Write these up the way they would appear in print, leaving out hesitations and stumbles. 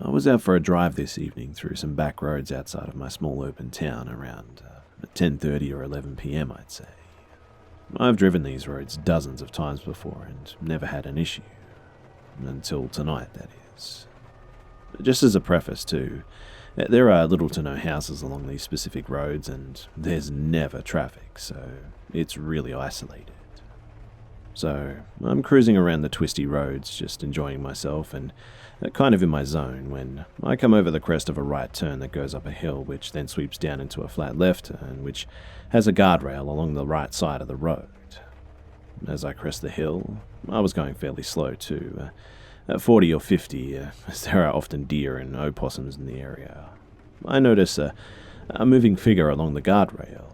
I was out for a drive this evening through some back roads outside of my small open town around 10:30 or 11 p.m. I'd say. I've driven these roads dozens of times before and never had an issue. Until tonight, that is. Just as a preface too, there are little to no houses along these specific roads and there's never traffic, so it's really isolated. So I'm cruising around the twisty roads, just enjoying myself and kind of in my zone when I come over the crest of a right turn that goes up a hill which then sweeps down into a flat left turn which has a guardrail along the right side of the road. As I crest the hill, I was going fairly slow too, at 40 or 50, as there are often deer and opossums in the area. I notice a moving figure along the guardrail.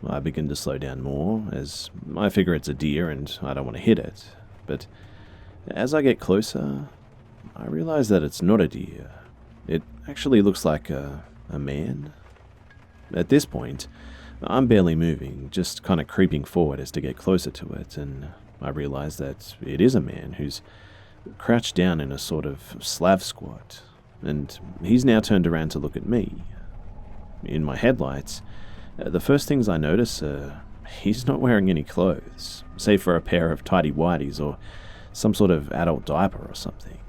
I begin to slow down more, as I figure it's a deer and I don't want to hit it, but as I get closer, I realize that it's not a deer. It actually looks like a man. At this point, I'm barely moving, just kind of creeping forward as to get closer to it, and I realize that it is a man who's crouched down in a sort of Slav squat, and he's now turned around to look at me. In my headlights, the first things I notice are he's not wearing any clothes, save for a pair of tighty-whities or some sort of adult diaper or something.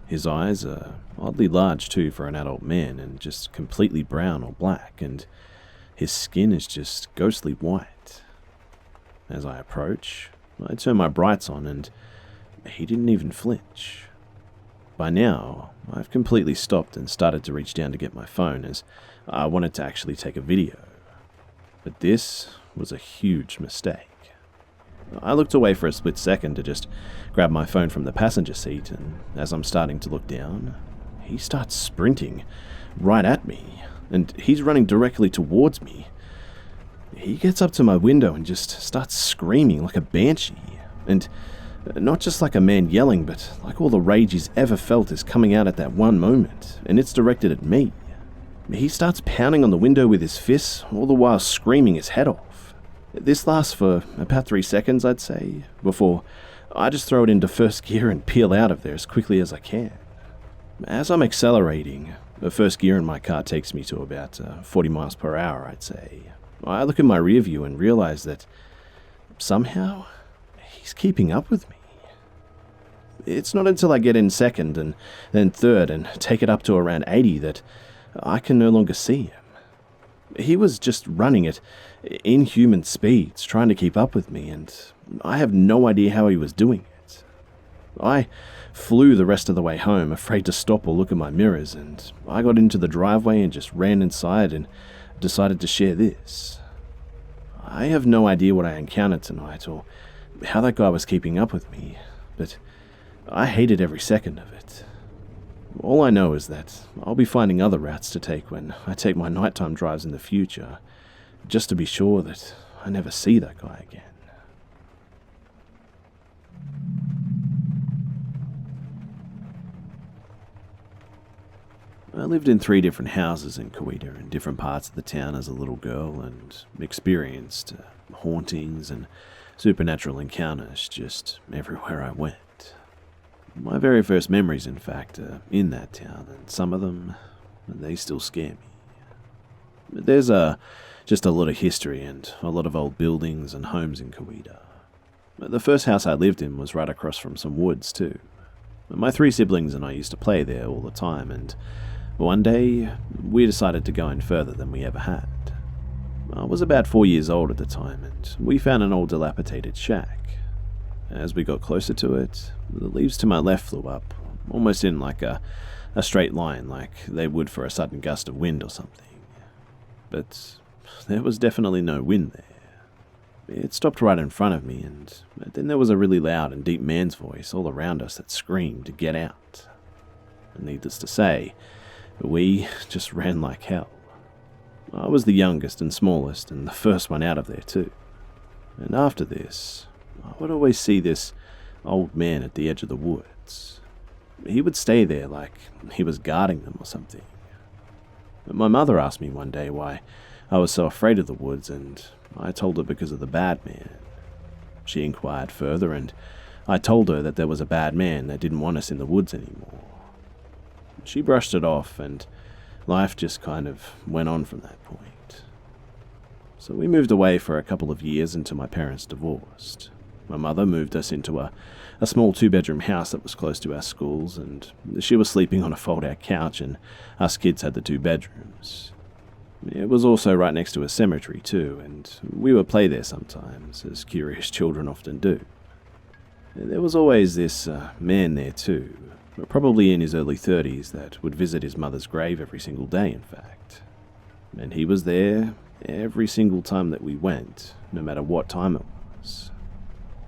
His eyes are oddly large too for an adult man and just completely brown or black, and his skin is just ghostly white. As I approach, I turn my brights on and he didn't even flinch. By now, I've completely stopped and started to reach down to get my phone as I wanted to actually take a video. But this was a huge mistake. I looked away for a split second to just grab my phone from the passenger seat, and as I'm starting to look down, he starts sprinting right at me, and he's running directly towards me. He gets up to my window and just starts screaming like a banshee, and not just like a man yelling, but like all the rage he's ever felt is coming out at that one moment, and it's directed at me. He starts pounding on the window with his fists, all the while screaming his head off. This lasts for about 3 seconds, I'd say, before I just throw it into first gear and peel out of there as quickly as I can. As I'm accelerating, the first gear in my car takes me to about 40 miles per hour, I'd say. I look in my rear view and realize that somehow he's keeping up with me. It's not until I get in second and then third and take it up to around 80 that I can no longer see him. He was just running at inhuman speeds, trying to keep up with me, and I have no idea how he was doing it. I flew the rest of the way home, afraid to stop or look at my mirrors, and I got into the driveway and just ran inside and decided to share this. I have no idea what I encountered tonight or how that guy was keeping up with me, but I hated every second of it. All I know is that I'll be finding other routes to take when I take my nighttime drives in the future, just to be sure that I never see that guy again. I lived in 3 different houses in Coweta in different parts of the town as a little girl and experienced hauntings and supernatural encounters just everywhere I went. My very first memories, in fact, are in that town, and some of them, they still scare me. There's just a lot of history and a lot of old buildings and homes in Coweta. The first house I lived in was right across from some woods, too. My 3 siblings and I used to play there all the time, and one day, we decided to go in further than we ever had. I was about 4 years old at the time, and we found an old dilapidated shack. As we got closer to it, the leaves to my left flew up, almost in like a straight line, like they would for a sudden gust of wind or something. But there was definitely no wind there. It stopped right in front of me, and then there was a really loud and deep man's voice all around us that screamed to get out. And needless to say, we just ran like hell. I was the youngest and smallest, and the first one out of there too. And after this, I would always see this old man at the edge of the woods. He would stay there like he was guarding them or something. My mother asked me one day why I was so afraid of the woods, and I told her because of the bad man. She inquired further, and I told her that there was a bad man that didn't want us in the woods anymore. she brushed it off, and life just kind of went on from that point. So we moved away for a couple of years until my parents divorced. My mother moved us into a small 2-bedroom house that was close to our schools, and she was sleeping on a fold-out couch, and us kids had the 2 bedrooms. It was also right next to a cemetery too, and we would play there sometimes, as curious children often do. There was always this man there too, probably in his early 30s, that would visit his mother's grave every single day, in fact. And he was there every single time that we went, no matter what time it was.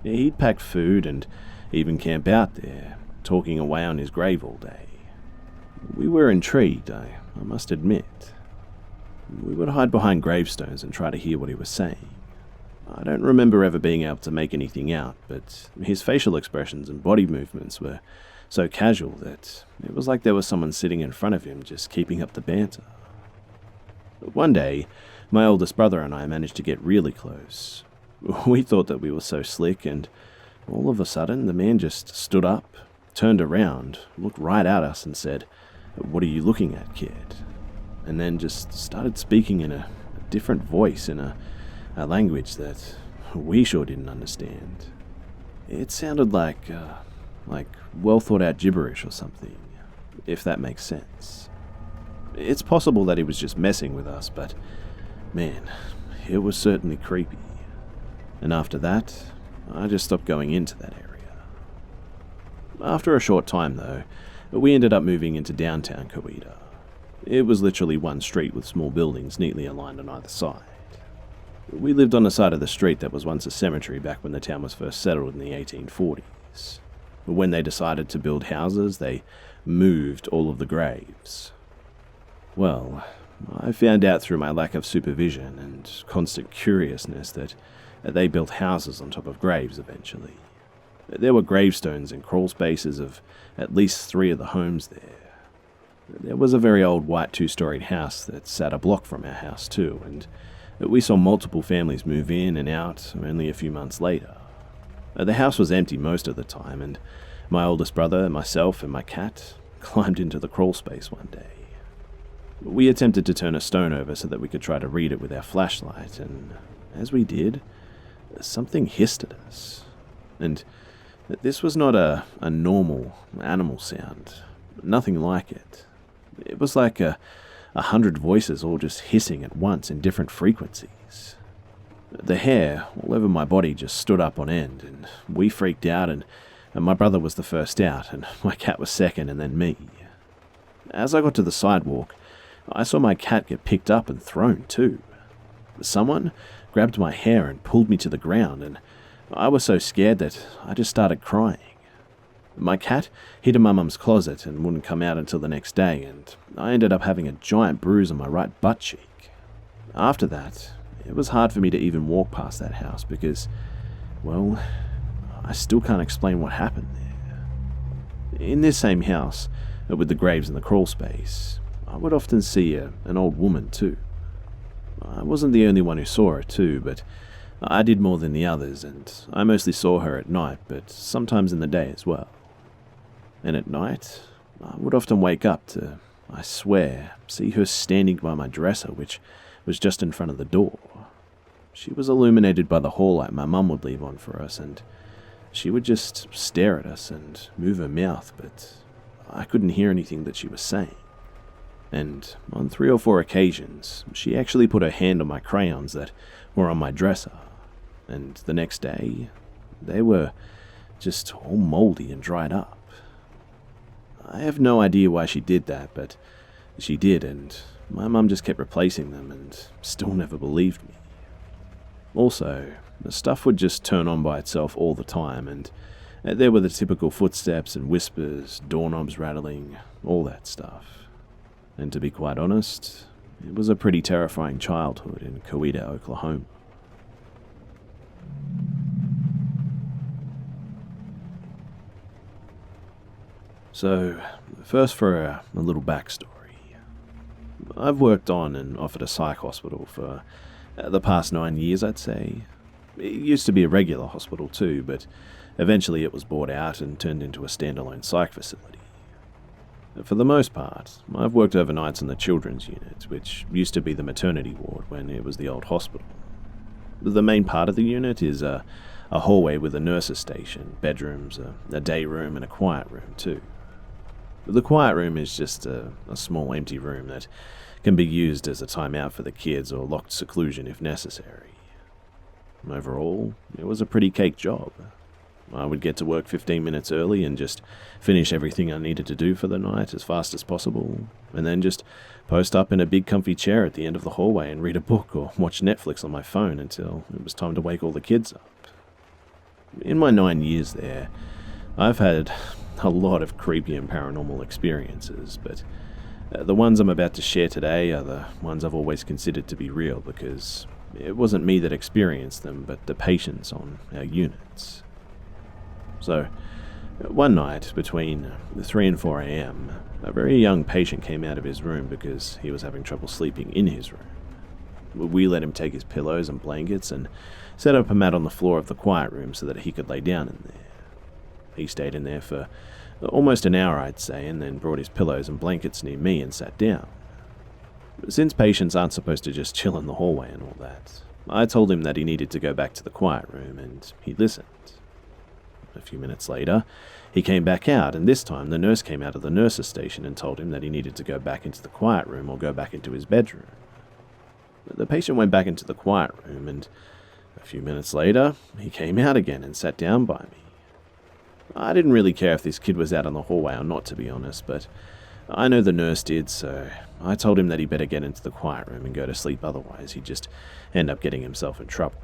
He'd pack food and even camp out there, talking away on his grave all day. We were intrigued, I must admit. We would hide behind gravestones and try to hear what he was saying. I don't remember ever being able to make anything out, but his facial expressions and body movements were so casual that it was like there was someone sitting in front of him just keeping up the banter. One day, my oldest brother and I managed to get really close. We thought that we were so slick, and all of a sudden the man just stood up, turned around, looked right at us and said, "What are you looking at, kid?" And then just started speaking in a different voice, in a language that we sure didn't understand. It sounded like well thought out gibberish or something, if that makes sense. It's possible that he was just messing with us, but man, it was certainly creepy. And after that, I just stopped going into that area. After a short time though, we ended up moving into downtown Coweta. It was literally one street with small buildings neatly aligned on either side. We lived on the side of the street that was once a cemetery back when the town was first settled in the 1840s. When they decided to build houses, they moved all of the graves. Well, I found out through my lack of supervision and constant curiousness that they built houses on top of graves eventually. There were gravestones and crawl spaces of at least 3 of the homes there. There was a very old white 2-storied house that sat a block from our house too, and we saw multiple families move in and out only a few months later. The house was empty most of the time, and my oldest brother, myself, and my cat climbed into the crawl space one day. We attempted to turn a stone over so that we could try to read it with our flashlight, and as we did, something hissed at us. And this was not a normal animal sound, nothing like it. It was like 100 voices all just hissing at once in different frequencies. The hair all over my body just stood up on end, and we freaked out, and my brother was the first out, and my cat was second, and then me. As I got to the sidewalk, I saw my cat get picked up and thrown too. Someone grabbed my hair and pulled me to the ground, and I was so scared that I just started crying. My cat hid in my mum's closet and wouldn't come out until the next day, and I ended up having a giant bruise on my right butt cheek. After that, it was hard for me to even walk past that house because, well, I still can't explain what happened there. In this same house, with the graves in the crawl space, I would often see an old woman too. I wasn't the only one who saw her too, but I did more than the others, and I mostly saw her at night, but sometimes in the day as well. And at night, I would often wake up to, I swear, see her standing by my dresser, which was just in front of the door. She was illuminated by the hall light my mum would leave on for us, and she would just stare at us and move her mouth, but I couldn't hear anything that she was saying. And on 3 or 4 occasions, she actually put her hand on my crayons that were on my dresser, and the next day, they were just all moldy and dried up. I have no idea why she did that, but she did, and my mum just kept replacing them and still never believed me. Also, the stuff would just turn on by itself all the time, and there were the typical footsteps and whispers, doorknobs rattling, all that stuff. And to be quite honest, it was a pretty terrifying childhood in Coweta, Oklahoma. So, first for a little backstory. I've worked on and off at a psych hospital for the past 9 years, I'd say. It used to be a regular hospital too, but eventually it was bought out and turned into a standalone psych facility. For the most part, I've worked overnights in the children's unit, which used to be the maternity ward when it was the old hospital. The main part of the unit is a hallway with a nurse's station, bedrooms, a day room, and a quiet room too. The quiet room is just a small empty room that can be used as a timeout for the kids or locked seclusion if necessary. Overall, it was a pretty cake job. I would get to work 15 minutes early and just finish everything I needed to do for the night as fast as possible, and then just post up in a big comfy chair at the end of the hallway and read a book or watch Netflix on my phone until it was time to wake all the kids up. In my 9 years there, I've had a lot of creepy and paranormal experiences, but the ones I'm about to share today are the ones I've always considered to be real because it wasn't me that experienced them, but the patients on our units. So, one night, between 3 and 4 a.m., a very young patient came out of his room because he was having trouble sleeping in his room. We let him take his pillows and blankets and set up a mat on the floor of the quiet room so that he could lay down in there. He stayed in there for almost an hour, I'd say, and then brought his pillows and blankets near me and sat down. Since patients aren't supposed to just chill in the hallway and all that, I told him that he needed to go back to the quiet room, and he listened. A few minutes later, he came back out, and this time the nurse came out of the nurse's station and told him that he needed to go back into the quiet room or go back into his bedroom. The patient went back into the quiet room, and a few minutes later, he came out again and sat down by me. I didn't really care if this kid was out in the hallway or not, to be honest, but I know the nurse did, so I told him that he better get into the quiet room and go to sleep, otherwise he'd just end up getting himself in trouble.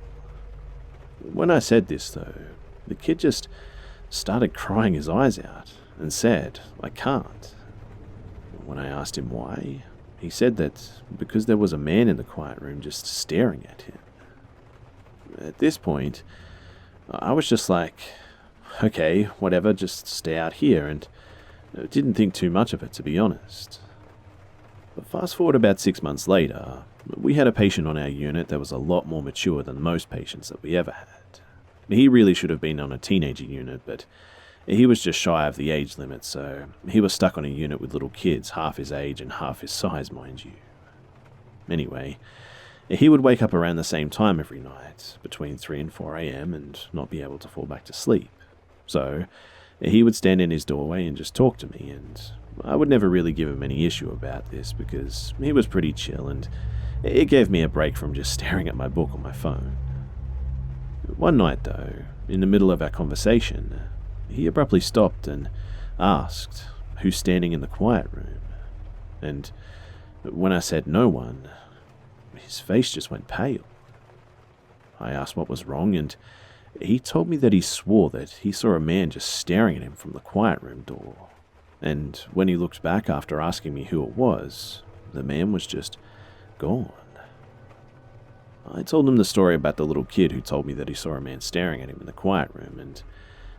When I said this, though, the kid just started crying his eyes out and said, "I can't." When I asked him why, he said that because there was a man in the quiet room just staring at him. At this point, I was just like, okay, whatever, just stay out here, and didn't think too much of it, to be honest. But fast forward about 6 months later, we had a patient on our unit that was a lot more mature than most patients that we ever had. He really should have been on a teenager unit, but he was just shy of the age limit, so he was stuck on a unit with little kids, half his age and half his size, mind you. Anyway, he would wake up around the same time every night, between 3 and 4 a.m, and not be able to fall back to sleep. So, he would stand in his doorway and just talk to me, and I would never really give him any issue about this because he was pretty chill, and it gave me a break from just staring at my book on my phone. One night, though, in the middle of our conversation, he abruptly stopped and asked, "Who's standing in the quiet room?" And when I said no one, his face just went pale. I asked what was wrong, and he told me that he swore that he saw a man just staring at him from the quiet room door. And when he looked back after asking me who it was, the man was just gone. I told him the story about the little kid who told me that he saw a man staring at him in the quiet room, and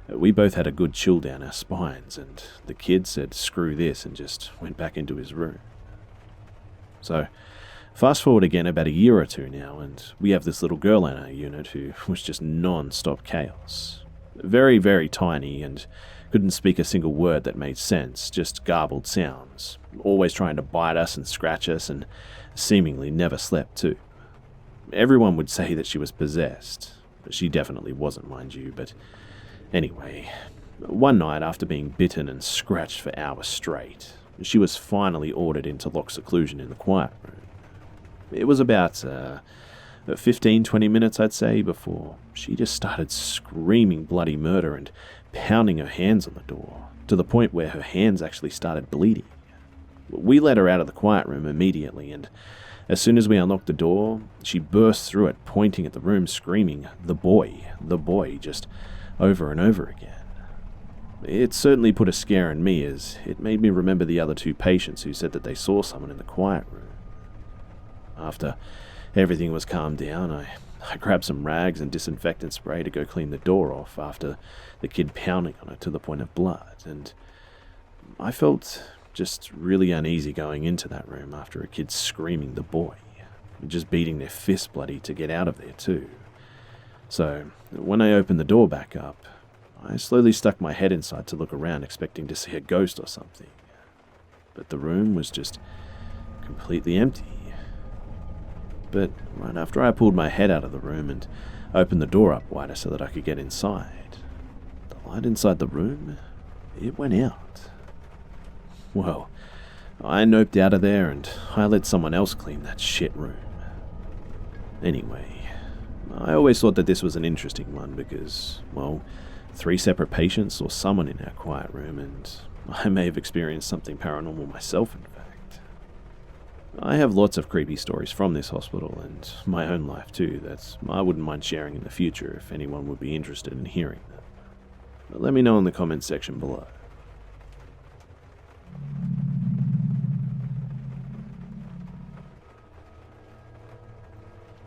we both had a good chill down our spines, and the kid said screw this and just went back into his room. So, fast forward again about a year or two now, and we have this little girl in our unit who was just non-stop chaos. Very, very tiny and couldn't speak a single word that made sense, just garbled sounds, always trying to bite us and scratch us, and seemingly never slept too. Everyone would say that she was possessed. She definitely wasn't, mind you, but anyway, one night after being bitten and scratched for hours straight, she was finally ordered into locked seclusion in the quiet room. It was about 15-20 minutes, I'd say, before she just started screaming bloody murder and pounding her hands on the door, to the point where her hands actually started bleeding. We let her out of the quiet room immediately, and as soon as we unlocked the door, she burst through it, pointing at the room, screaming, the boy, just over and over again. It certainly put a scare in me, as it made me remember the other 2 patients who said that they saw someone in the quiet room. After everything was calmed down, I grabbed some rags and disinfectant spray to go clean the door off after the kid pounding on it to the point of blood, and I felt just really uneasy going into that room after a kid screaming the boy, just beating their fists bloody to get out of there too. So, when I opened the door back up, I slowly stuck my head inside to look around, expecting to see a ghost or something. but the room was just completely empty. But right after I pulled my head out of the room and opened the door up wider so that I could get inside, the light inside the room, it went out. Well, I noped out of there and I let someone else clean that shit room. Anyway, I always thought that this was an interesting one because, well, 3 separate patients saw someone in our quiet room, and I may have experienced something paranormal myself, in fact. I have lots of creepy stories from this hospital and my own life too that I wouldn't mind sharing in the future if anyone would be interested in hearing them. But let me know in the comments section below.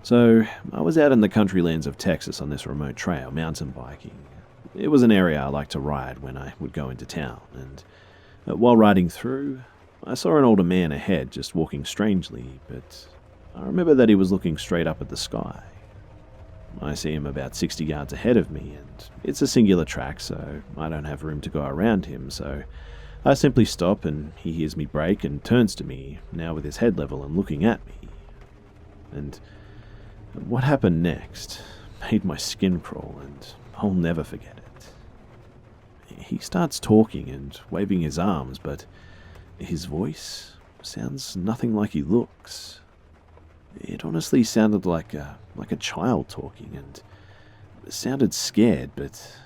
So, I was out in the country lands of Texas on this remote trail, mountain biking. It was an area I liked to ride when I would go into town, and while riding through, I saw an older man ahead just walking strangely, but I remember that he was looking straight up at the sky. I see him about 60 yards ahead of me, and it's a singular track, so I don't have room to go around him, so I simply stop and he hears me brake and turns to me, now with his head level and looking at me. And what happened next made my skin crawl, and I'll never forget it. He starts talking and waving his arms, but his voice sounds nothing like he looks. It honestly sounded like a child talking, and it sounded scared, but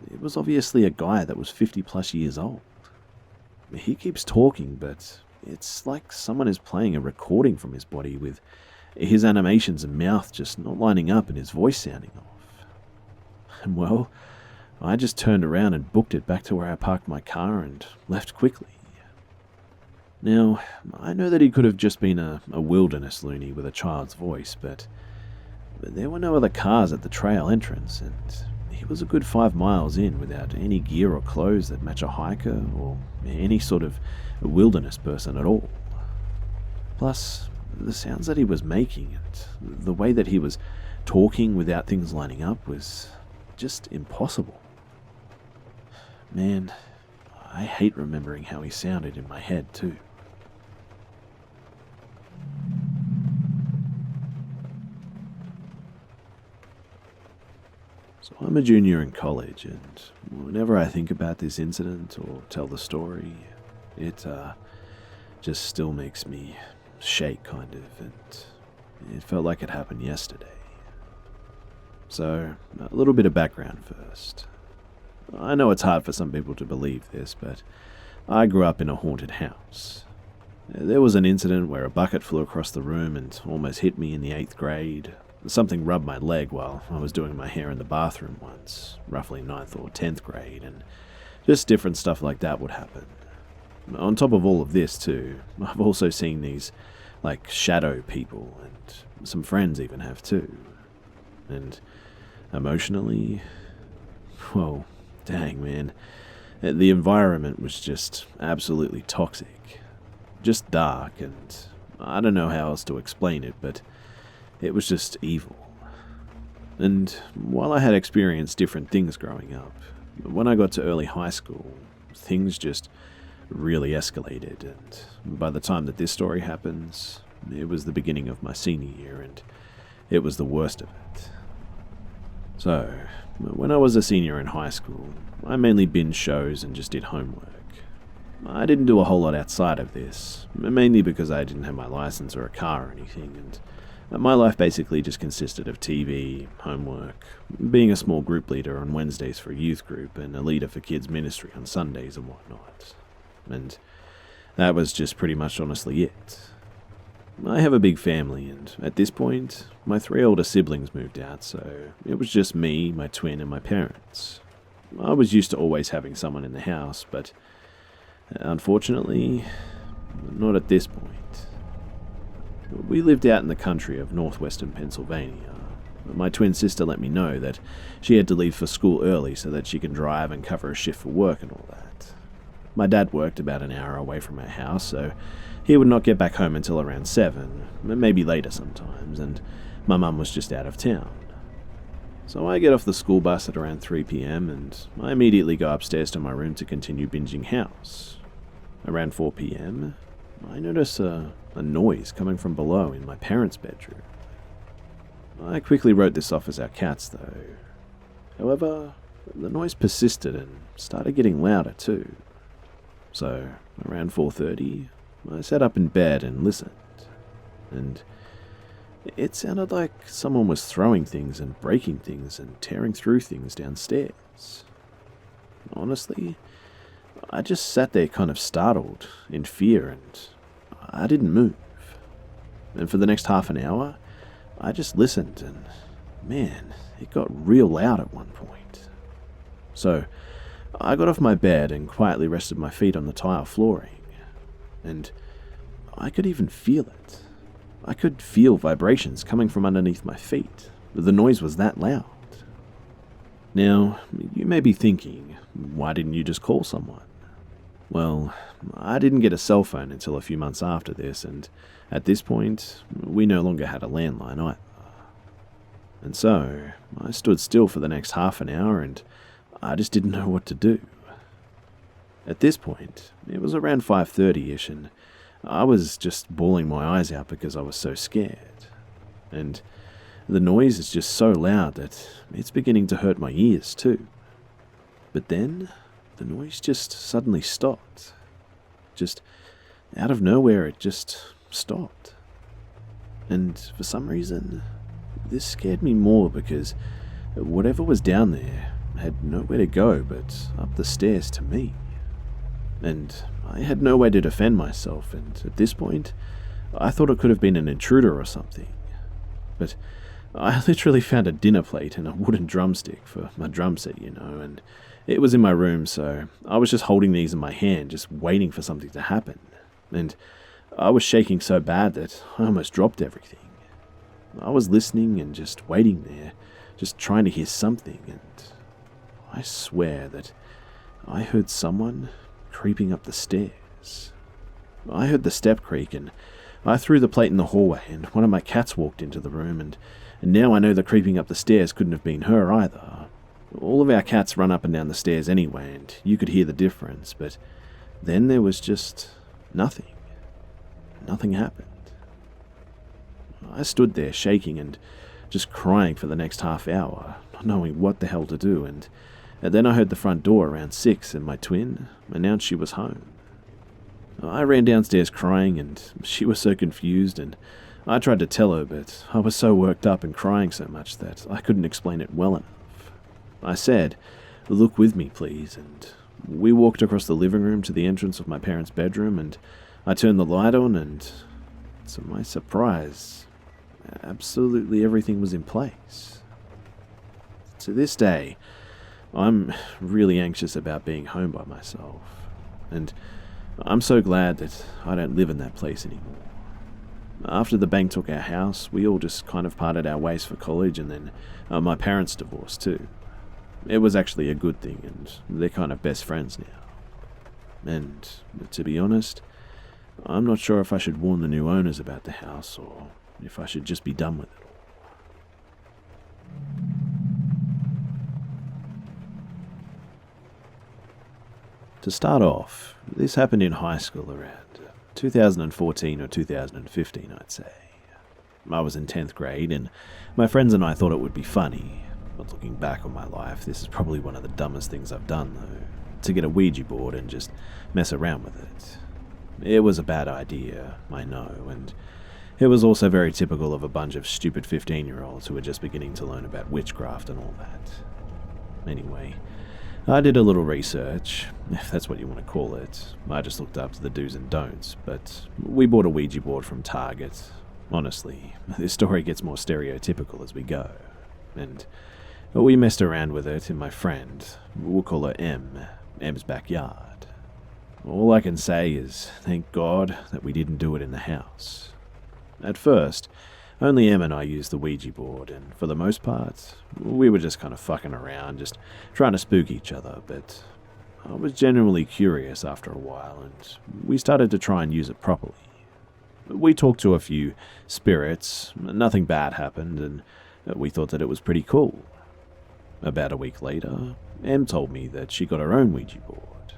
it was obviously a guy that was 50 plus years old. He keeps talking, but it's like someone is playing a recording from his body with his animations and mouth just not lining up and his voice sounding off. And well, I just turned around and booked it back to where I parked my car and left quickly. Now, I know that he could have just been a wilderness loony with a child's voice, but there were no other cars at the trail entrance, and he was a good 5 miles in without any gear or clothes that match a hiker or any sort of wilderness person at all. Plus, the sounds that he was making and the way that he was talking without things lining up was just impossible. Man, I hate remembering how he sounded in my head too. So I'm a junior in college, and whenever I think about this incident or tell the story, it just still makes me shake, kind of, and it felt like it happened yesterday. So, a little bit of background first. I know it's hard for some people to believe this, but I grew up in a haunted house. There was an incident where a bucket flew across the room and almost hit me in the 8th grade. Something rubbed my leg while I was doing my hair in the bathroom once, roughly 9th or 10th grade, and just different stuff like that would happen. On top of all of this too, I've also seen these, shadow people, and some friends even have too. And emotionally, well, dang man, the environment was just absolutely toxic. Just dark, and I don't know how else to explain it, but it was just evil. And while I had experienced different things growing up, when I got to early high school, things just really escalated, and by the time that this story happens, it was the beginning of my senior year, and it was the worst of it. So, when I was a senior in high school, I mainly binged shows and just did homework. I didn't do a whole lot outside of this, mainly because I didn't have my license or a car or anything, and my life basically just consisted of TV, homework, being a small group leader on Wednesdays for a youth group, and a leader for kids ministry on Sundays and whatnot. And that was just pretty much honestly it. I have a big family, and at this point, my 3 older siblings moved out, so it was just me, my twin, and my parents. I was used to always having someone in the house, but unfortunately, not at this point. We lived out in the country of northwestern Pennsylvania. My twin sister let me know that she had to leave for school early so that she can drive and cover a shift for work and all that. My dad worked about an hour away from our house, so he would not get back home until around 7, maybe later sometimes, and my mum was just out of town. So I get off the school bus at around 3 p.m, and I immediately go upstairs to my room to continue binging House. around 4 p.m., I noticed a noise coming from below in my parents' bedroom. I quickly wrote this off as our cats, though. However, the noise persisted and started getting louder too. So, around 4:30, I sat up in bed and listened. And it sounded like someone was throwing things and breaking things and tearing through things downstairs. Honestly, I just sat there kind of startled, in fear, and I didn't move. And for the next half an hour, I just listened, and man, it got real loud at one point. So, I got off my bed and quietly rested my feet on the tile flooring, and I could even feel it. I could feel vibrations coming from underneath my feet. The noise was that loud. Now, you may be thinking, why didn't you just call someone? Well, I didn't get a cell phone until a few months after this, and at this point, we no longer had a landline either. And so, I stood still for the next half an hour, and I just didn't know what to do. At this point, it was around 5:30ish, and I was just bawling my eyes out because I was so scared. And the noise is just so loud that it's beginning to hurt my ears too. But then, the noise just suddenly stopped. Just out of nowhere, it just stopped. And for some reason, this scared me more because whatever was down there had nowhere to go but up the stairs to me. And I had no way to defend myself, and at this point, I thought it could have been an intruder or something. But I literally found a dinner plate and a wooden drumstick for my drum set, and it was in my room, so I was just holding these in my hand, just waiting for something to happen. And I was shaking so bad that I almost dropped everything. I was listening and just waiting there, just trying to hear something, and I swear that I heard someone creeping up the stairs. I heard the step creak, and I threw the plate in the hallway, and one of my cats walked into the room, and now I know the creeping up the stairs couldn't have been her either. All of our cats run up and down the stairs anyway, and you could hear the difference, but then there was just nothing. Nothing happened. I stood there shaking and just crying for the next half hour, not knowing what the hell to do, and then I heard the front door around 6, and my twin announced she was home. I ran downstairs crying, and she was so confused, and I tried to tell her, but I was so worked up and crying so much that I couldn't explain it well enough. I said, "Look with me, please," and we walked across the living room to the entrance of my parents' bedroom, and I turned the light on, and to my surprise, absolutely everything was in place. To this day, I'm really anxious about being home by myself, and I'm so glad that I don't live in that place anymore. After the bank took our house, we all just kind of parted our ways for college, and then my parents divorced too. It was actually a good thing, and they're kind of best friends now. And to be honest, I'm not sure if I should warn the new owners about the house, or if I should just be done with it all. To start off, this happened in high school around 2014 or 2015, I'd say. I was in 10th grade, and my friends and I thought it would be funny. But looking back on my life, this is probably one of the dumbest things I've done, though, to get a Ouija board and just mess around with it. It was a bad idea, I know, and it was also very typical of a bunch of stupid 15-year-olds who were just beginning to learn about witchcraft and all that. Anyway, I did a little research, if that's what you want to call it. I just looked up the do's and don'ts, but we bought a Ouija board from Target. Honestly, this story gets more stereotypical as we go. And we messed around with it in my friend, we'll call her M's backyard. All I can say is, thank God that we didn't do it in the house. At first, only Em and I used the Ouija board, and for the most part, we were just kind of fucking around, just trying to spook each other, but I was genuinely curious after a while, and we started to try and use it properly. We talked to a few spirits, nothing bad happened, and we thought that it was pretty cool. About a week later, Em told me that she got her own Ouija board.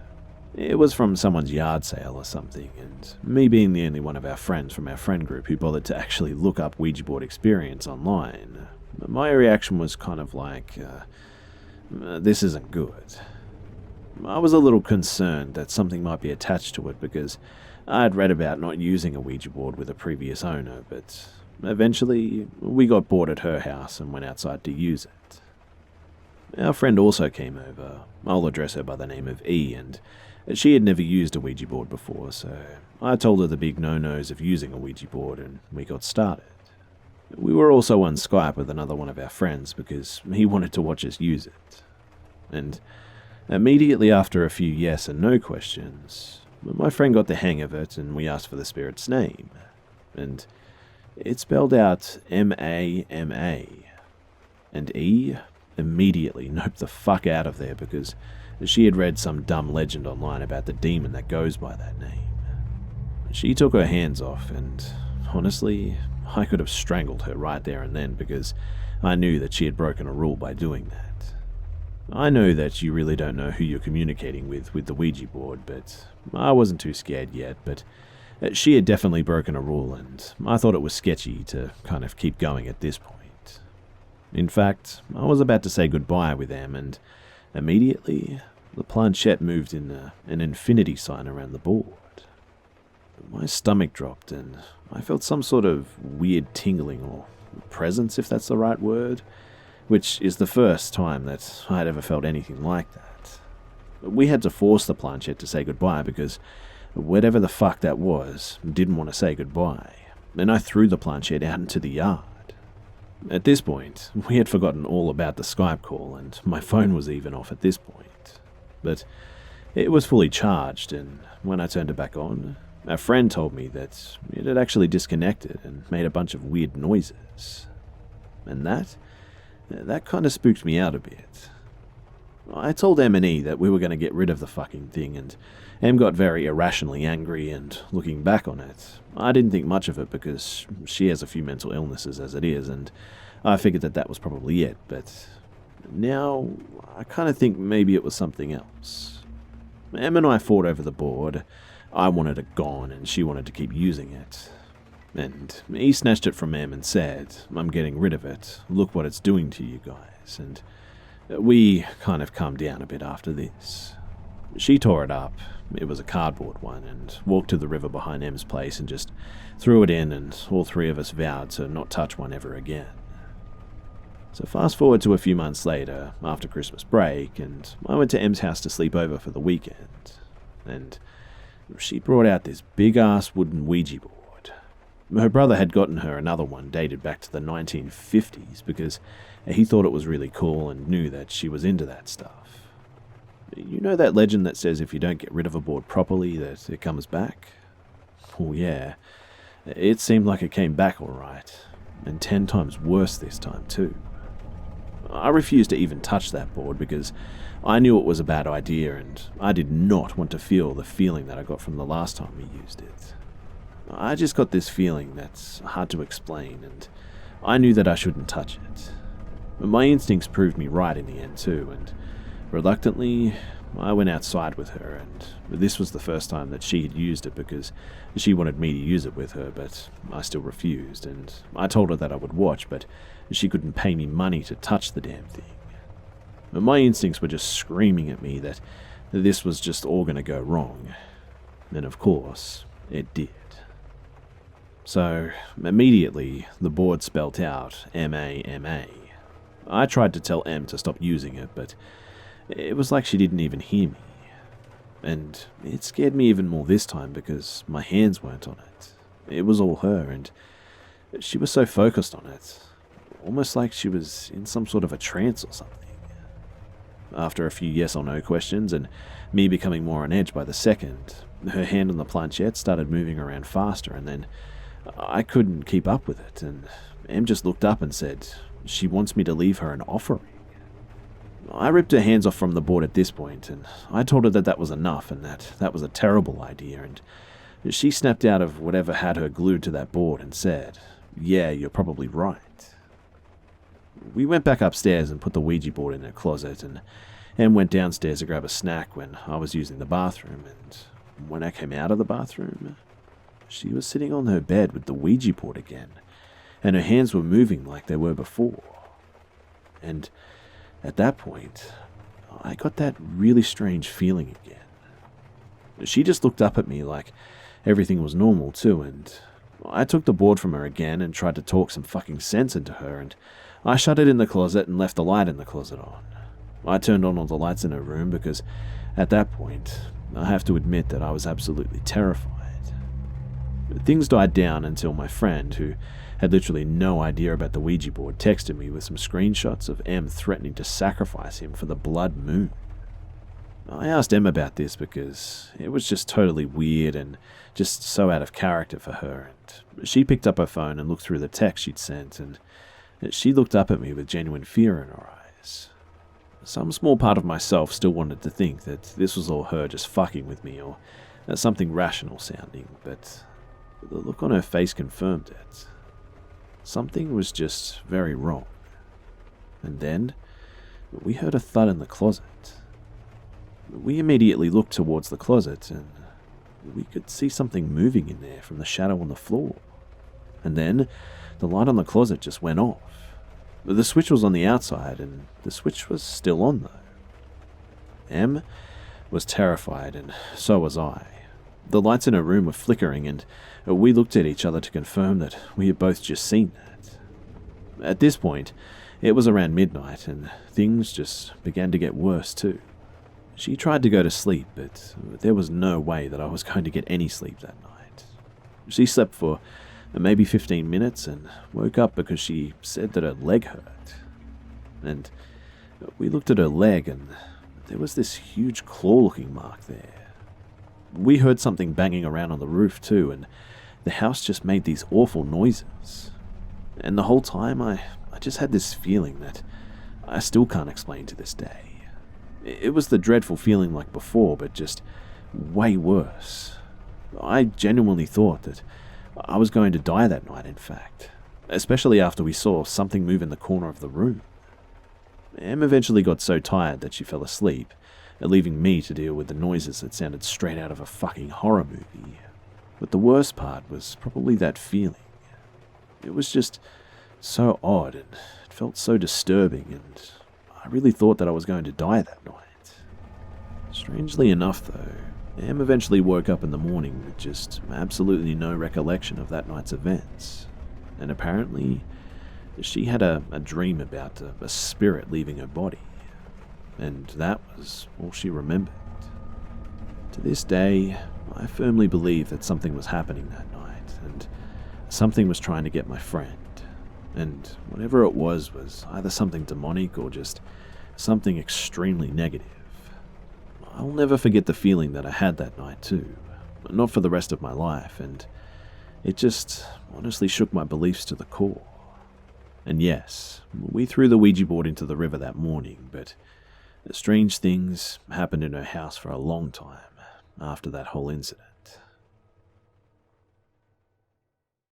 It was from someone's yard sale or something, and me being the only one of our friends from our friend group who bothered to actually look up Ouija board experience online, my reaction was kind of like, this isn't good. I was a little concerned that something might be attached to it because I had read about not using a Ouija board with a previous owner, but eventually we got bored at her house and went outside to use it. Our friend also came over. I'll address her by the name of E, and she had never used a Ouija board before, so I told her the big no-nos of using a Ouija board and we got started. We were also on Skype with another one of our friends because he wanted to watch us use it. And immediately after a few yes and no questions, my friend got the hang of it and we asked for the spirit's name. And it spelled out M-A-M-A. And E immediately noped the fuck out of there because she had read some dumb legend online about the demon that goes by that name. She took her hands off, and honestly, I could have strangled her right there and then because I knew that she had broken a rule by doing that. I know that you really don't know who you're communicating with the Ouija board, but I wasn't too scared yet, but she had definitely broken a rule and I thought it was sketchy to kind of keep going at this point. In fact, I was about to say goodbye with them and immediately the planchette moved in an infinity sign around the board. My stomach dropped and I felt some sort of weird tingling or presence, if that's the right word, which is the first time that I had ever felt anything like that. We had to force the planchette to say goodbye because whatever the fuck that was didn't want to say goodbye, and I threw the planchette out into the yard. At this point, we had forgotten all about the Skype call, and my phone was even off at this point. But it was fully charged, and when I turned it back on, a friend told me that it had actually disconnected and made a bunch of weird noises. And that kind of spooked me out a bit. I told Em and E that we were going to get rid of the fucking thing, and Em got very irrationally angry, and looking back on it, I didn't think much of it because she has a few mental illnesses as it is, and I figured that was probably it, but now I kind of think maybe it was something else. Em and I fought over the board. I wanted it gone, and she wanted to keep using it. And he snatched it from Em and said, "I'm getting rid of it. Look what it's doing to you guys." And we kind of calmed down a bit after this. She tore it up. It was a cardboard one, and walked to the river behind Em's place and just threw it in, and all three of us vowed to not touch one ever again. So fast forward to a few months later, after Christmas break, and I went to Em's house to sleep over for the weekend. And she brought out this big-ass wooden Ouija board. Her brother had gotten her another one dated back to the 1950s because he thought it was really cool and knew that she was into that stuff. You know that legend that says if you don't get rid of a board properly that it comes back? Oh yeah, it seemed like it came back alright, and 10 times worse this time too. I refused to even touch that board because I knew it was a bad idea and I did not want to feel the feeling that I got from the last time we used it. I just got this feeling that's hard to explain, and I knew that I shouldn't touch it. My instincts proved me right in the end too, and reluctantly, I went outside with her, and this was the first time that she had used it because she wanted me to use it with her, but I still refused, and I told her that I would watch, but she couldn't pay me money to touch the damn thing. My instincts were just screaming at me that this was just all going to go wrong, and of course, it did. So, immediately, the board spelt out M-A-M-A. I tried to tell Em to stop using it, but it was like she didn't even hear me. And it scared me even more this time because my hands weren't on it. It was all her, and she was so focused on it, almost like she was in some sort of a trance or something. After a few yes or no questions, and me becoming more on edge by the second, her hand on the planchette started moving around faster, and then I couldn't keep up with it, and Em just looked up and said she wants me to leave her an offering. I ripped her hands off from the board at this point, and I told her that was enough and that was a terrible idea, and she snapped out of whatever had her glued to that board and said, "Yeah, you're probably right." We went back upstairs and put the Ouija board in her closet, and Em went downstairs to grab a snack when I was using the bathroom, and when I came out of the bathroom, she was sitting on her bed with the Ouija board again, and her hands were moving like they were before. And at that point, I got that really strange feeling again. She just looked up at me like everything was normal too, and I took the board from her again and tried to talk some fucking sense into her, and I shut it in the closet and left the light in the closet on. I turned on all the lights in her room because at that point, I have to admit that I was absolutely terrified. Things died down until my friend, who had literally no idea about the Ouija board, texted me with some screenshots of Em threatening to sacrifice him for the blood moon. I asked Em about this because it was just totally weird and just so out of character for her, and she picked up her phone and looked through the text she'd sent, and she looked up at me with genuine fear in her eyes. Some small part of myself still wanted to think that this was all her just fucking with me, or something rational sounding, but the look on her face confirmed it. Something was just very wrong. And then, we heard a thud in the closet. We immediately looked towards the closet, and we could see something moving in there from the shadow on the floor. And then, the light on the closet just went off. The switch was on the outside, and the switch was still on though. Em was terrified, and so was I. The lights in her room were flickering, and we looked at each other to confirm that we had both just seen that. At this point, it was around midnight, and things just began to get worse too. She tried to go to sleep, but there was no way that I was going to get any sleep that night. She slept for maybe 15 minutes and woke up because she said that her leg hurt. And we looked at her leg, and there was this huge claw-looking mark there. We heard something banging around on the roof too, and the house just made these awful noises. And the whole time I just had this feeling that I still can't explain to this day. It was the dreadful feeling like before, but just way worse. I genuinely thought that I was going to die that night, in fact, especially after we saw something move in the corner of the room. Em eventually got so tired that she fell asleep, leaving me to deal with the noises that sounded straight out of a fucking horror movie. But the worst part was probably that feeling. It was just so odd, and it felt so disturbing, and I really thought that I was going to die that night. Strangely enough, though, Em eventually woke up in the morning with just absolutely no recollection of that night's events, and apparently she had a dream about a spirit leaving her body, and that was all she remembered. To this day, I firmly believe that something was happening that night, and something was trying to get my friend, and whatever it was either something demonic or just something extremely negative. I'll never forget the feeling that I had that night too, not for the rest of my life, and it just honestly shook my beliefs to the core. And yes, we threw the Ouija board into the river that morning, but strange things happened in her house for a long time after that whole incident.